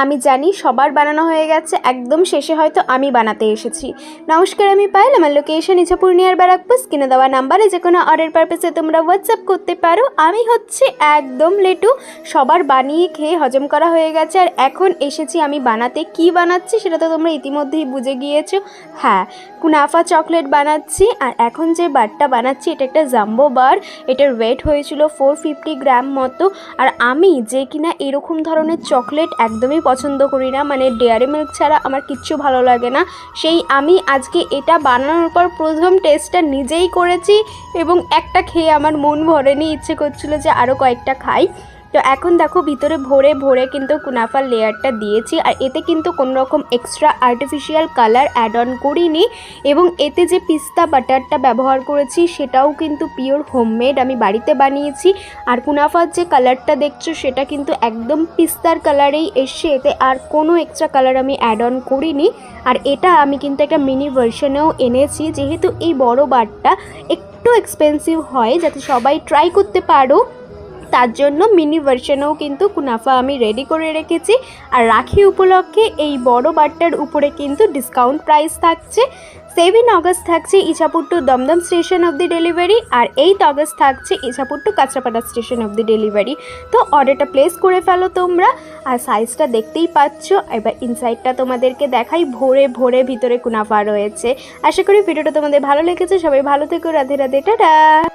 আমি জানি সবার বানানো হয়ে গেছে, একদম শেষে হয়তো আমি বানাতে এসেছি। নমস্কার, আমি পায়েল। আমার লোকেশন ইছাপুর নিয়ার ব্যারাকপুর। স্ক্রিনে দেওয়া নাম্বারে যে কোনো অর্ডার পারপাসে তোমরা হোয়াটসঅ্যাপ করতে পারো। আমি হচ্ছে একদম লেটু, সবার বানিয়ে খেয়ে হজম করা হয়ে গেছে। আর এখন এসেছি আমি বানাতে। কি বানাচ্ছি সেটা তো তোমরা ইতিমধ্যেই বুঝে গিয়েছো। হ্যাঁ, কুনাফা চকলেট বানাচ্ছি। আর এখন যে বারটা বানাচ্ছি এটা একটা জাম্বো বার। এটার ওয়েট হয়েছিল 450 গ্রাম মতো। আর আমি যে কিনা এরকম ধরনের চকলেট একদমই পছন্দ করি না, মানে ডেয়ারি মিল্ক ছাড়া আমার কিচ্ছু ভালো লাগে না, সেই আমি আজকে এটা বানানোর পর প্রথম টেস্টটা নিজেই করেছি এবং একটা খেয়ে আমার মন ভরেনি, ইচ্ছে করছিল যে আরও কয়েকটা খাই। তো এখন দেখো ভিতরে ভরে ভরে কিন্তু কুনাফার লেয়ারটা দিয়েছি। আর এতে কিন্তু কোনো রকম extra artificial colour add on করিনি এবং এতে যে পিস্তা বাটারটা ব্যবহার করেছি সেটাও কিন্তু পিওর হোমমেড, আমি বাড়িতে বানিয়েছি। আর কুনাফার যে কালারটা দেখছো সেটা কিন্তু একদম পিস্তার কালারেই এসছে, এতে আর কোনো এক্সট্রা কালার আমি অ্যাড অন করিনি। আর এটা আমি কিন্তু একটা মিনি ভার্সনেও এনেছি, যেহেতু এই বড় বারটা একটু এক্সপেন্সিভ হয়, যাতে সবাই ট্রাই করতে পারো, তার জন্য মিনি ভার্সনেও কিন্তু কুনাফা আমি রেডি করে রেখেছি। আর রাখি উপলক্ষে এই বড় বারটার উপরে কিন্তু ডিসকাউন্ট প্রাইস থাকছে। 7 অগস্ট থাকছে Ichhapur to Dumdum station of the delivery, আর 8 অগস্ট থাকছে Ichhapur to Kanchrapara station of the delivery. তো অর্ডারটা প্লেস করে ফেলো তোমরা। আর সাইজটা দেখতেই পাচ্ছ। এবার ইনসাইডটা তোমাদেরকে দেখাই, ভরে ভরে ভিতরে কুনাফা রয়েছে। আশা করি ভিডিওটা তোমাদের ভালো লেগেছে। সবাই ভালো থেকো, রাধে রাধে, টাটা।